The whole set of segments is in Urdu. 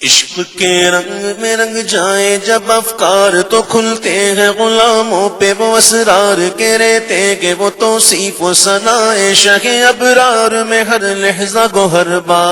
عشق کے رنگ میں رنگ جائیں جب افکار تو کھلتے ہیں غلاموں پہ وہ اسرار کے رہتے کہ وہ توصیف و ثنائے شہ ابرار میں ہر لحظہ گوہر بار۔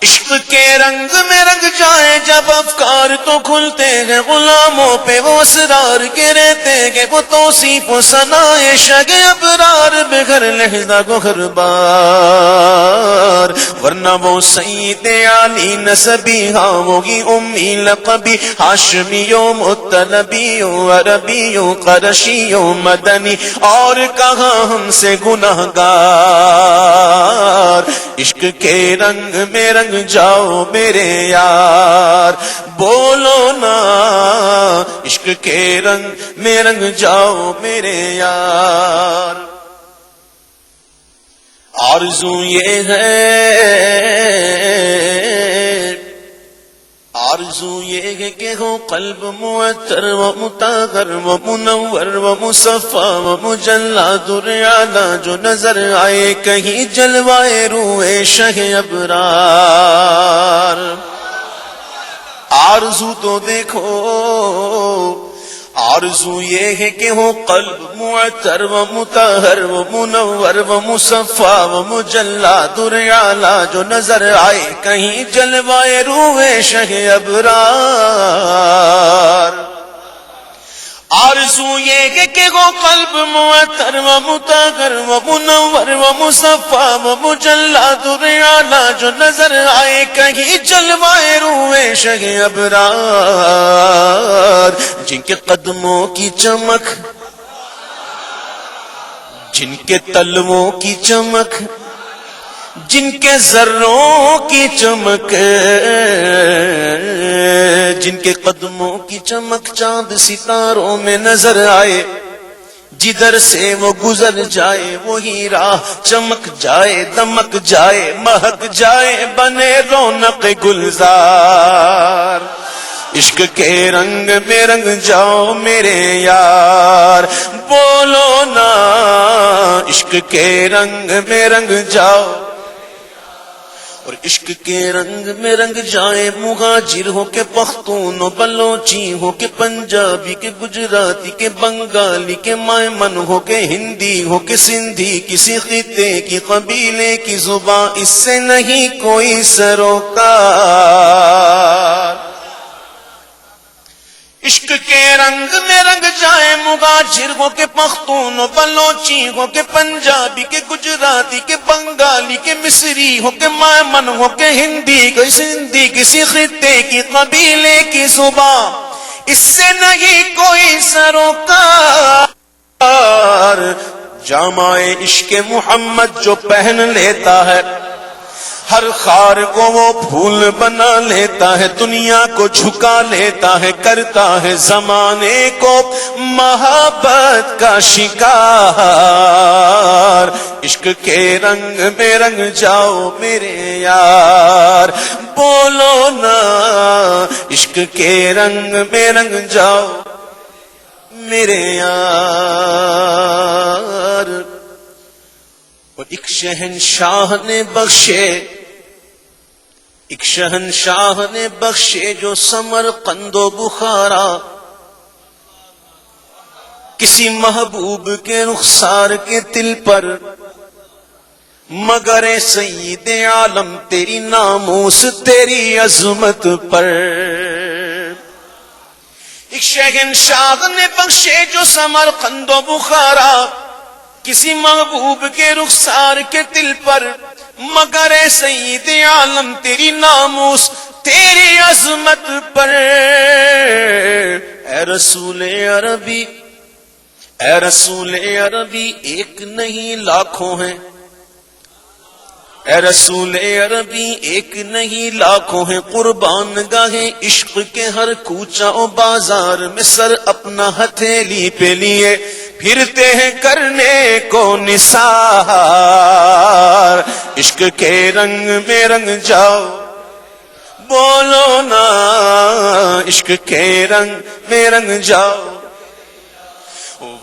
عشق کے رنگ میں رنگ جائیں جب افکار تو کھلتے ہیں غلاموں پہ وہ اسرار کے رہتے کہ وہ توصیف و ثنائے شگ ابرار بغیر لحظہ گوہر بار۔ ورنہ وہ سید علی نسبی ہاں وہی امی لقبی ہاشمی و مطلبی و عربی و قرشی و مدنی اور کہاں ہم سے گناہگار۔ عشق کے رنگ میں رنگ جاؤ میرے یار، بولو نا عشق کے رنگ میں رنگ جاؤ میرے یار۔ آرزو یہ ہے کہ ہو قلب معطر و مطہر و منور و مصفا و مجلا دریالا جو نظر آئے کہیں جلوائے روح شہ ابرار۔ آرزو تو دیکھو، آرزو یہ ہے کہ ہو قلب معطر و مطہر و منور و مصفا و مجلا دریالا جو نظر آئے کہیں جلوائے روح شہ ابرار۔ آرزو یہ ہے کہ وہ قلب معطر و مطہر و منور و مصفا و مجلا دریالا جو نظر آئے کہیں جلوائے روح شہ ابرار۔ جن کے قدموں کی چمک، جن کے تلووں کی چمک، جن کے ذروں کی چمک، جن کے قدموں کی چمک چاند ستاروں میں نظر آئے، جدھر سے وہ گزر جائے وہی راہ چمک جائے، دمک جائے، مہک جائے، بنے رونق گلزار۔ عشق کے رنگ میں رنگ جاؤ میرے یار، بولو نا عشق کے رنگ میں رنگ جاؤ۔ اور عشق کے رنگ میں رنگ جائے مہاجر ہو کے پختون و بلوچی ہو کے پنجابی کے گجراتی کے بنگالی کے مائمن ہو کے ہندی ہو کے سندھی، کسی خطے کی قبیلے کی زبان اس سے نہیں کوئی سروکار۔ عشق کے رنگ میں رنگ جائے مہاجر ہو کے پختون و بلوچی ہو کے پنجابی کے گجراتی کے بنگالی کے مصری ہو کے مائمن ہو کے ہندی کے سندھی، کسی خطے کی قبیلے کی زبان اس سے نہیں کوئی سروکار۔ جامع عشق محمد جو پہن لیتا ہے ہر خار کو وہ پھول بنا لیتا ہے، دنیا کو جھکا لیتا ہے، کرتا ہے زمانے کو محبت کا شکار۔ عشق کے رنگ میں رنگ جاؤ میرے یار، بولو نا عشق کے رنگ میں رنگ جاؤ میرے یار۔ اور ایک شہنشاہ نے بخشے، ایک شہنشاہ نے بخشے جو سمرقند و بخارا، کسی محبوب کے رخسار کے دل پر، مگر سید عالم تیری ناموس تیری عظمت پر۔ ایک شہنشاہ نے بخشے جو سمرقند و بخارا، کسی محبوب کے رخسار کے دل پر، مگر اے سید عالم تیری ناموس تیری عظمت پر۔ اے رسول عربی، اے رسول عربی ایک نہیں لاکھوں ہیں، اے رسول عربی ایک نہیں لاکھوں ہیں، قربان گاہیں عشق کے ہر کوچہ و بازار میں سر اپنا ہتھیلی پہ لیے پھرتے ہیں کرنے کو نثار۔ عشق کے رنگ میں رنگ جاؤ، بولو نا عشق کے رنگ میں رنگ جاؤ۔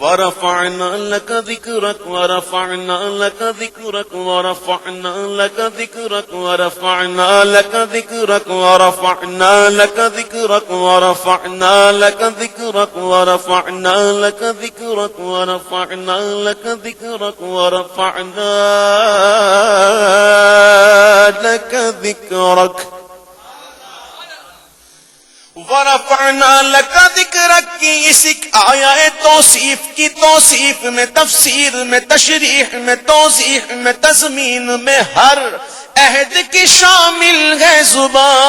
ورفعنا لك ذكرك ورفعنا لك ذكرك ورفعنا لك ذكرك ورفعنا لك ذكرك ورفعنا لك ذكرك ورفعنا لك ذكرك ورفعنا لك ذكرك ورفعنا لك ذكرك ورفعنا لك ذكرك ورفعنا لك ذکرک کی اسی آیا توصیف کی توصیف میں تفسیر میں تشریح میں توضیح میں تضمین میں ہر عہد کی شامل ہے زبان.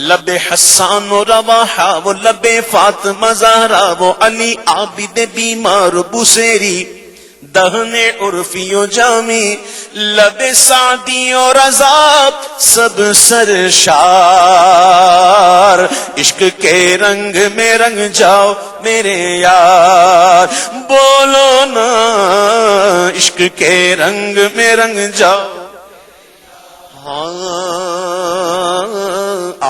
لب حسان و رواحہ وہ لب فاطمہ زہرا وہ علی عابد بیمار بوسیری دہن عرفی و جامی لب سعدی اور عذاب سب سرشار. عشق کے رنگ میں رنگ جاؤ میرے یار بولو نا عشق کے رنگ میں رنگ جاؤ. ہاں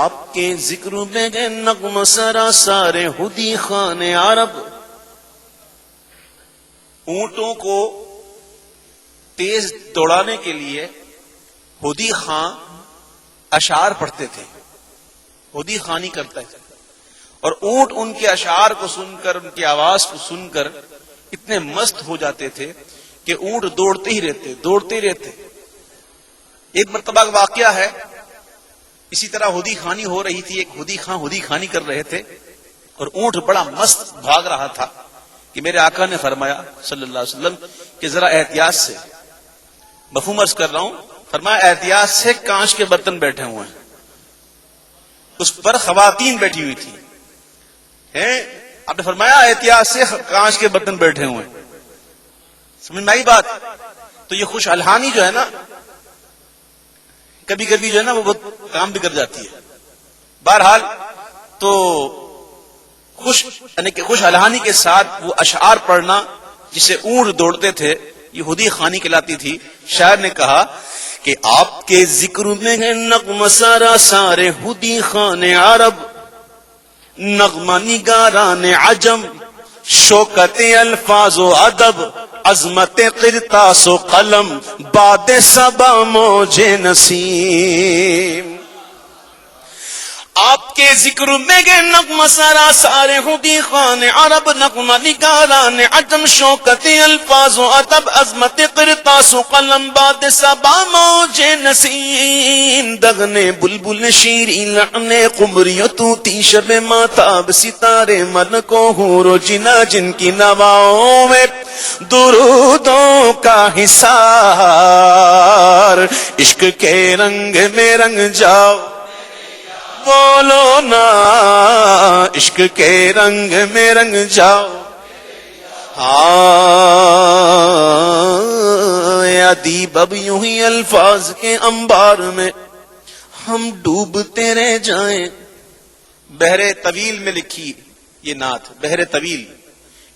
آپ کے ذکر میں گئے نغم سرا سارے ہدی خان عرب. اونٹوں کو تیز دوڑانے کے لیے ہدی خان اشعار پڑھتے تھے. ہدی خانی کرتا ہے اور اونٹ ان کے اشعار کو سن کر ان کی آواز کو سن کر اتنے مست ہو جاتے تھے کہ اونٹ دوڑتے ہی رہتے. ایک مرتبہ کا واقعہ ہے اسی طرح ہدی خانی ہو رہی تھی. ایک ہدی خان ہدی خانی کر رہے تھے اور اونٹ بڑا مست بھاگ رہا تھا کہ میرے آقا نے فرمایا صلی اللہ علیہ وسلم کہ ذرا احتیاط سے مفہوم عرض کر رہا ہوں. فرمایا احتیاط سے کانچ کے برتن بیٹھے ہوئے ہیں. اس پر خواتین بیٹھی ہوئی تھی. آپ نے فرمایا احتیاط سے کانچ کے برتن بیٹھے ہوئے ہیں. سمجھ میں آئی بات؟ تو یہ خوش الحانی جو ہے نا کبھی کبھی جو ہے نا وہ بہت کام بھی کر جاتی ہے. بہرحال تو یعنی کہ خوش الحانی کے ساتھ وہ اشعار پڑھنا جسے اونٹ دوڑتے تھے یہ ہدی خانی کہلاتی تھی. شاعر نے کہا کہ آپ کے ذکر میں ہے نغم سارا سارے ہدی خان عرب نغمہ نگاران عجم شوکت الفاظ و ادب عظمت قرطاس و قلم باد صبا موج نسیم. آپ کے ذکر میں گئے نغمہ سرا سارے ہدی خان عرب نغمہ نگاران عجم شوکت الفاظ و ادب عظمت قرطاس و قلم باد صبا موج نسیم. دغنے بلبل شیریں لعنے قمری طوطی شب ماتاب ستارے ملک و حور و جنا جن کی نواؤں میں درودوں کا حصار. عشق کے رنگ میں رنگ جاؤ بولو نا عشق کے رنگ میں رنگ جاؤ. ادیب اب یوں ہی الفاظ کے انبار میں ہم ڈوبتے رہ جائیں. بحر طویل میں لکھی یہ نعت بحر طویل.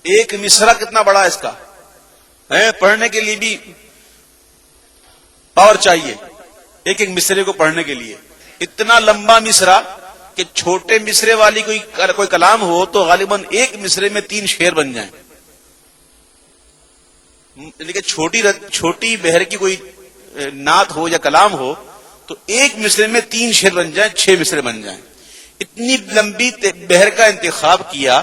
ایک مصرع کتنا بڑا ہے اس کا پڑھنے کے لیے بھی پاور چاہیے. ایک ایک مصرے کو پڑھنے کے لیے اتنا لمبا مصرع کہ چھوٹے مصرے والی کوئی کلام ہو تو غالباً ایک مصرے میں 3 شعر بن جائیں. لیکن چھوٹی بحر کی کوئی نعت ہو یا کلام ہو تو ایک مصرے میں 3 شعر بن جائیں 6 مصرے بن جائیں. اتنی لمبی بحر کا انتخاب کیا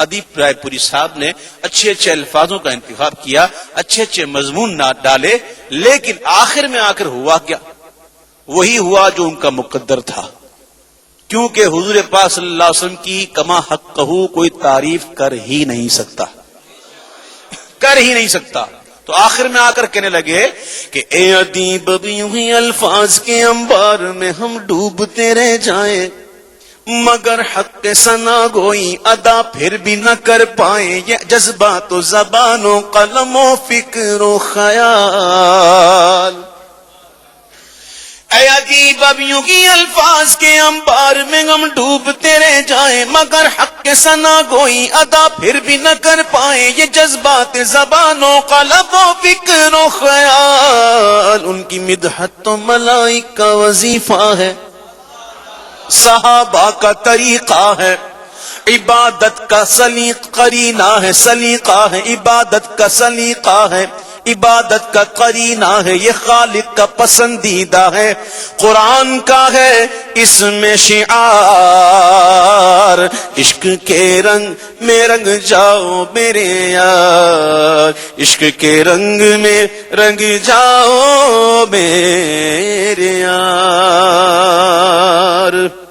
ادیب رائے پوری صاحب نے. اچھے اچھے الفاظوں کا انتخاب کیا اچھے اچھے مضمون ڈالے لیکن آخر میں آ کر ہوا کیا؟ وہی ہوا جو ان کا مقدر تھا. کیونکہ حضور پاک صلی اللہ علیہ وسلم کی کما حق کوئی تعریف کر ہی نہیں سکتا. تو آخر میں آ کر کہنے لگے کہ اے ادیب اب یوں ہی الفاظ کے انبار میں ہم ڈوبتے رہ جائیں مگر حق ثنا گوئی ادا پھر بھی نہ کر پائیں. یہ جذبات و زبان و قلم و فکر و خیال. اے ادیب اب یوں ہی الفاظ کے انبار میں ہم ڈوبتے رہ جائیں مگر حق ثنا گوئی ادا پھر بھی نہ کر پائیں. یہ جذبات زبان و قلم و فکر و خیال. ان کی مدحت تو ملائک کا وظیفہ ہے صحابہ کا طریقہ ہے عبادت کا قرینہ ہے، سلیقہ ہے، عبادت کا سلیقہ ہے، عبادت کا قرینہ ہے، یہ خالق کا پسندیدہ ہے، قرآن کا ہے اس میں شعار، عشق کے رنگ میں رنگ جاؤ میرے یار، عشق کے رنگ میں رنگ جاؤ میرے یار۔